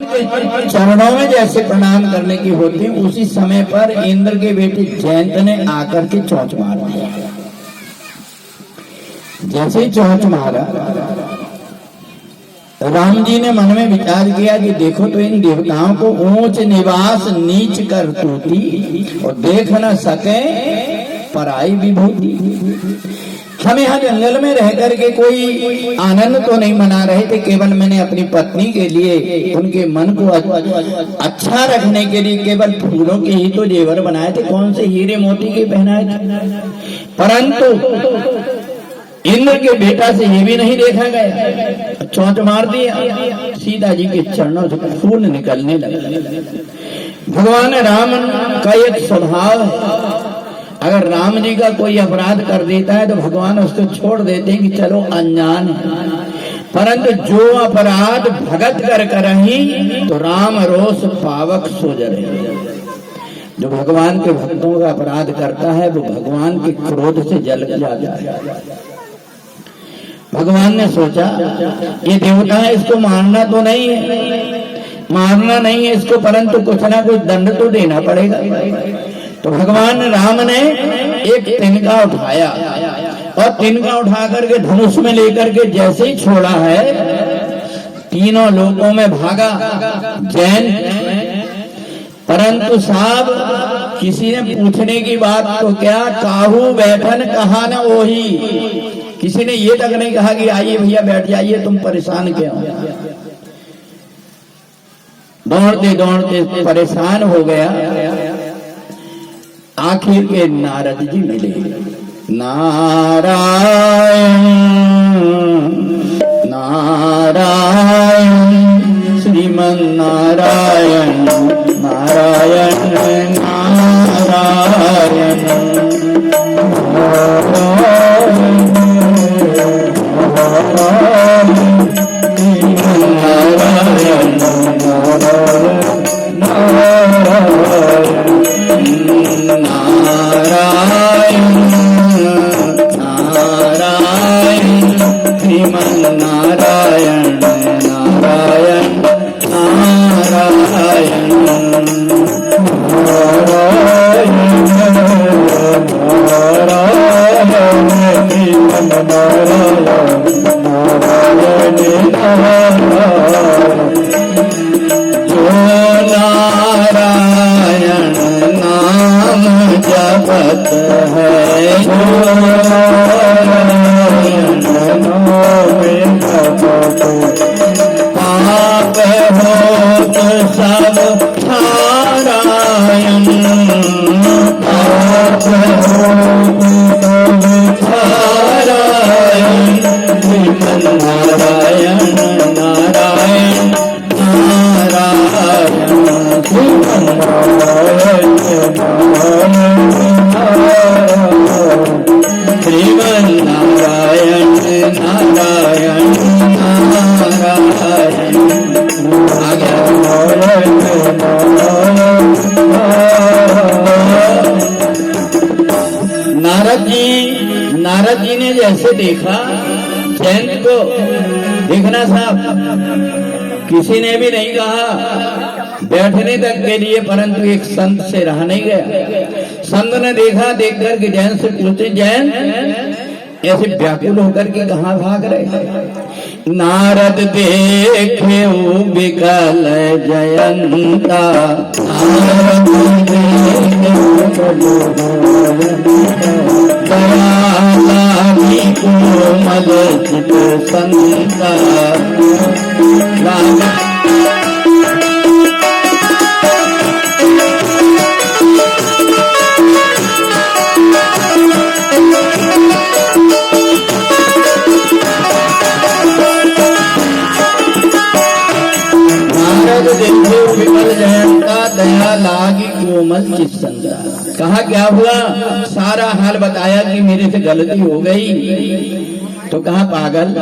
के चरणों में जैसे प्रणाम करने की होती, उसी समय पर इंद्र के बेटे जयंत ने आकर के चोंच मार दिया। जैसे ही चोंच मारा, राम जी ने मन में विचार किया कि देखो तो इन देवताओं को ऊंच निवास नीच कर तूती और देख न सके पराई विभूति। हम यहाँ जंगल में रह करके कोई आनंद तो नहीं मना रहे थे, केवल मैंने अपनी पत्नी के लिए उनके मन को अच्छा रखने के लिए केवल फूलों के ही तो जेवर बनाए थे, कौन से हीरे मोती के पहनाए थे। परंतु इंद्र के बेटा से ये भी नहीं देखा गया, चोंच मार दिया, सीता जी के चरणों से फूल निकलने लगे। भगवान राम का एक स्वभाव है, अगर राम जी का कोई अपराध कर देता है तो भगवान उसको छोड़ देते हैं कि चलो अनजान है, परंतु जो अपराध भगत कर करही तो राम रोष पावक सो जरे। जो भगवान के भक्तों का अपराध करता है वो भगवान के क्रोध से जल जाता है। भगवान ने सोचा ये देवता है, इसको मारना तो नहीं है, मारना नहीं है इसको, परंतु कुछ ना कुछ दंड तो देना पड़ेगा। तो भगवान राम ने एक तिनका उठाया और तिनका उठा करके धनुष में लेकर के जैसे ही छोड़ा है, तीनों लोकों में भागा जैन। परंतु साहब किसी ने पूछने की बात तो क्या, काहू बैठन कहा न वही, किसी ने ये तक नहीं कहा कि आइए भैया बैठ जाइए, तुम परेशान क्यों। दौड़ते दौड़ते परेशान हो गया, आखिर के नारद जी मिले। नारायण नारायण श्रीमन नारायण नारायण नारायण नारद जी ने जैसे देखा जयंत को, देखना साहब किसी ने भी नहीं कहा बैठने तक के लिए, परंतु एक संत से रहा नहीं गया। संत ने देखा, देख कर के जयंत से पूछे, जयंत ऐसे व्याकुल होकर के कहाँ भाग रहे। नारद देखे विकल जयंता, दयालागी कोमल चित संता। विमल जयंता दया लागी कोमल चित संता। कहा क्या हुआ, सारा हाल बताया कि मेरे से गलती हो गई। तो कहा पागल,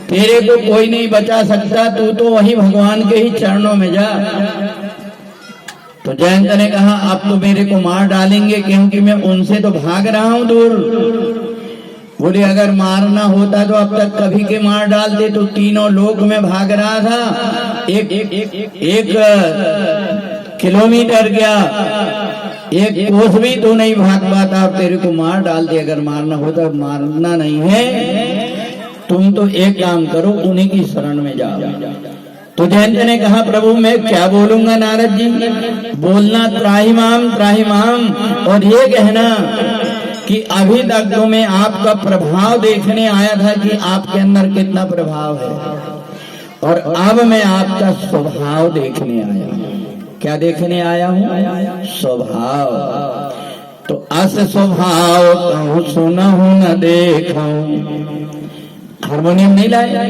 तेरे को कोई नहीं बचा सकता, तू तो वही भगवान के ही चरणों में जा। तो जयंत ने कहा अब तो मेरे को मार डालेंगे, क्योंकि मैं उनसे तो भाग रहा हूं दूर। बोले अगर मारना होता तो अब तक कभी के मार डालते, तो तीनों लोक में भाग रहा था, एक किलोमीटर गया, एक कोस भी तो नहीं भाग पाता, अब तेरे को मार डालते। अगर मारना होता, मारना नहीं है, तुम तो एक काम करो, उन्हीं की शरण में जाओ। तो जयंत ने कहा प्रभु मैं क्या बोलूंगा नारद जी, बोलना त्राहिमाम त्राहिमाम, और ये कहना कि अभी तक तो मैं आपका प्रभाव देखने आया था कि आपके अंदर कितना प्रभाव है, और अब मैं आपका स्वभाव देखने आया हूं। क्या देखने आया हूं? स्वभाव। तो अस स्वभाव कहूं सुनहु न देखूं। हारमोनियम नहीं लाया?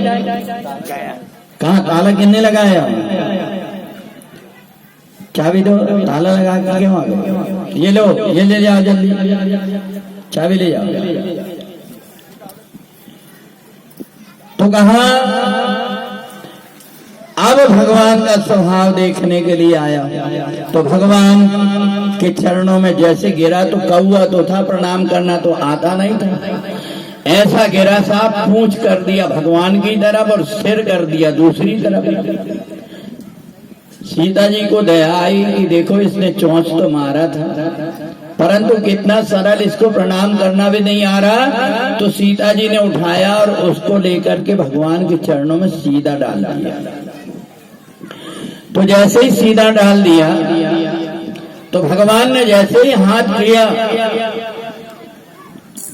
कहाँ ताला किन्ने लगाया? चाबी दो, ताला लगा के क्यों आ गए? ये लो, ये ले जाओ जल्दी, चाबी ले जाओ। तो कहा अब भगवान का स्वभाव देखने के लिए आया। तो भगवान के चरणों में जैसे गिरा, तो कौआ तो था, प्रणाम करना तो आता नहीं था, ऐसा गिरा साहब, पूंछ कर दिया भगवान की तरफ और सिर कर दिया दूसरी तरफ। सीता जी को दया आई कि देखो इसने चोंच तो मारा था, परंतु कितना सरल, इसको प्रणाम करना भी नहीं आ रहा। तो सीता जी ने उठाया और उसको लेकर के भगवान के चरणों में सीधा डाल दिया। तो जैसे ही सीधा डाल दिया, तो भगवान ने जैसे ही हाथ किया,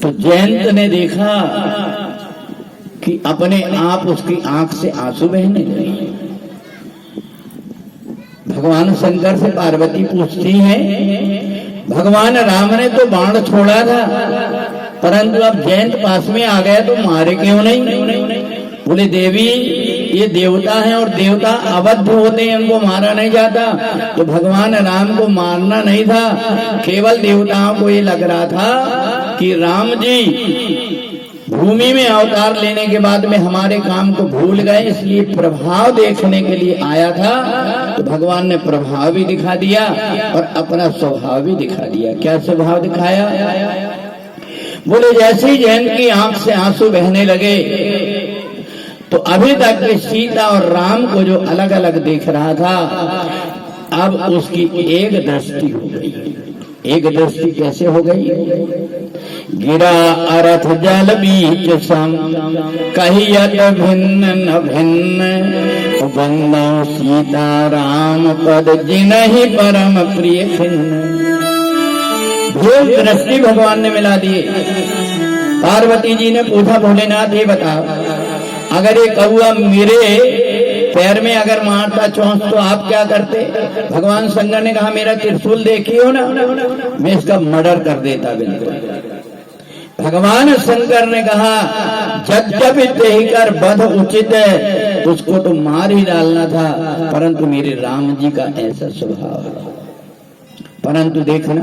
तो जयंत ने देखा कि अपने आप उसकी आंख से आंसू बहने लगे। भगवान शंकर से पार्वती पूछती है, भगवान राम ने तो बाण छोड़ा था, परंतु अब जयंत पास में आ गया तो मारे क्यों नहीं? बोले देवी ये देवता है और देवता अबद्ध होते हैं, उनको मारा नहीं जाता। तो भगवान राम को मारना नहीं था, केवल देवताओं को ये लग रहा था कि राम जी भूमि में अवतार लेने के बाद में हमारे काम को भूल गए, इसलिए प्रभाव देखने के लिए आया था। तो भगवान ने प्रभाव भी दिखा दिया और अपना स्वभाव भी दिखा दिया। क्या स्वभाव दिखाया? बोले जैसे ही जयंत की आंख से आंसू बहने लगे, तो अभी तक सीता और राम को जो अलग अलग देख रहा था, अब उसकी एक दृष्टि हो गई। एक दृष्टि कैसे हो गई? गिरा अरथ जल बीच सम, कहियत भिन्न न भिन्न, बंदा सीता राम पद जिनहि परम प्रिय खिन्न। भेद दृष्टि भगवान ने मिला दिए। पार्वती जी ने पूछा, भोलेनाथ ये बताओ, अगर ये कौआ मेरे पैर में अगर मारता चोंच तो आप क्या करते? भगवान शंकर ने कहा मेरा त्रिशूल देखी हो ना, मैं इसका मर्डर कर देता बिल्कुल। भगवान शंकर ने कहा यद्यपि तेहि कर बध उचित है, उसको तो मार ही डालना था, परंतु मेरे राम जी का ऐसा स्वभाव है। परंतु देखना,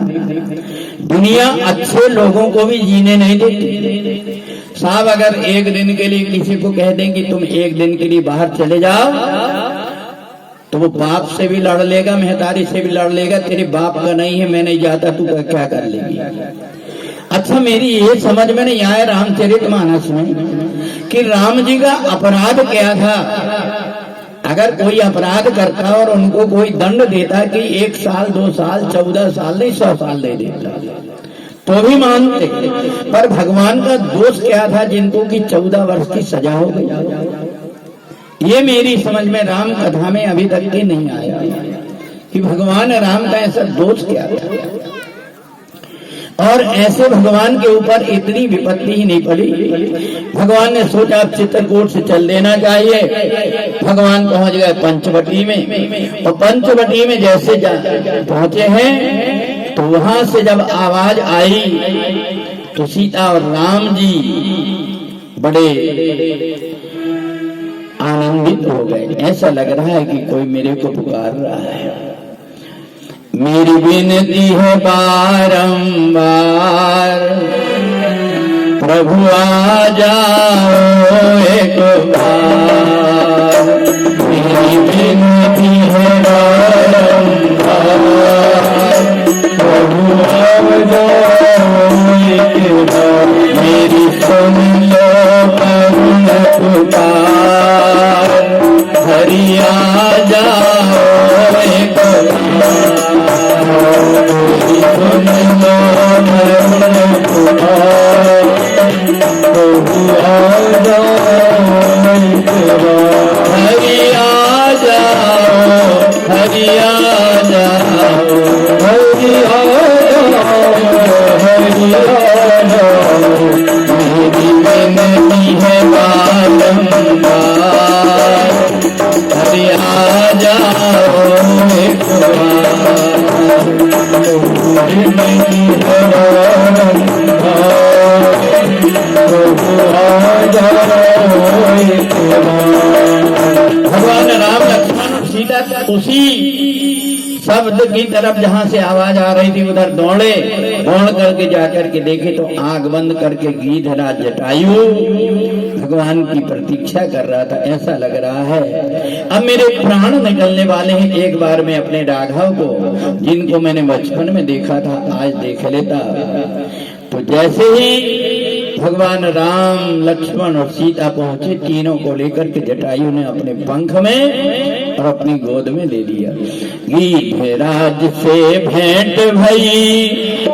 दुनिया अच्छे लोगों को भी जीने नहीं देती। साहब अगर एक दिन के लिए किसी को कह दें कि तुम एक दिन के लिए बाहर चले जाओ, तो वो बाप से भी लड़ लेगा, महतारी से भी लड़ लेगा, तेरे बाप का नहीं है, मैं नहीं जाता, तू क्या कर लेगी? अच्छा मेरी ये समझ में नहीं आया रामचरितमानस में कि राम जी का अपराध क्या था। अगर कोई अपराध करता और उनको कोई दंड देता कि 1 साल 2 साल 14 साल नहीं 100 साल दे देता तो भी मानते, पर भगवान का दोष क्या था जिनको कि 14 वर्ष की सजा हो गई? ये मेरी समझ में राम कथा में अभी तक ही नहीं आया कि भगवान राम का ऐसा दोष क्या था। और ऐसे भगवान के ऊपर इतनी विपत्ति ही नहीं पड़ी। भगवान ने सोचा अब चित्रकूट से चल देना चाहिए। भगवान पहुंच गए पंचवटी में, और पंचवटी में जैसे पहुंचे हैं तो वहां से जब आवाज आई तो सीता और राम जी बड़े आनंदित हो गए। ऐसा लग रहा है कि कोई मेरे को पुकार रहा है। मेरी विनती है बारंबार, प्रभु आ जाओ एक बार। मेरी विनती है बारंबार, प्रभु आ जाओ एक बार। मेरी भगवान राम लक्ष्मण और सीता उसी शब्द की तरफ जहां से आवाज आ रही थी उधर दौड़े, दौड़ करके जाकर के देखे तो आंख बंद करके गिरिधराज जटायु भगवान की प्रतीक्षा कर रहा था। ऐसा लग रहा है अब मेरे प्राण निकलने वाले हैं, एक बार मैं अपने राघव को जिनको मैंने बचपन में देखा था आज देख लेता। तो जैसे ही भगवान राम लक्ष्मण और सीता पहुंचे, तीनों को लेकर के जटायु ने अपने पंख में और अपनी गोद में ले लिया। गिरिधराज से भेंट भई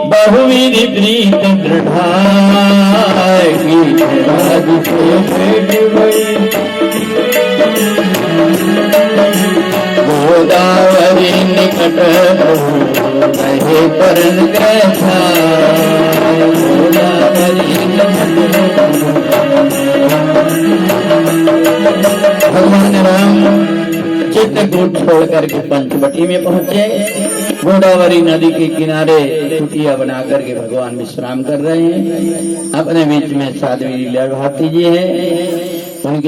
बहुवीर प्रीत दृढ़ाय, गिरिधराज से भेंट भई गोदावरी निकट रहे परन कैसा, भगवान राम चित्रकूट छोड़ करके पंचवटी में पहुंचे। गोदावरी नदी के किनारे कुटिया बना करके भगवान विश्राम कर रहे हैं। अपने बीच में साध्वी लीला भारती जी है।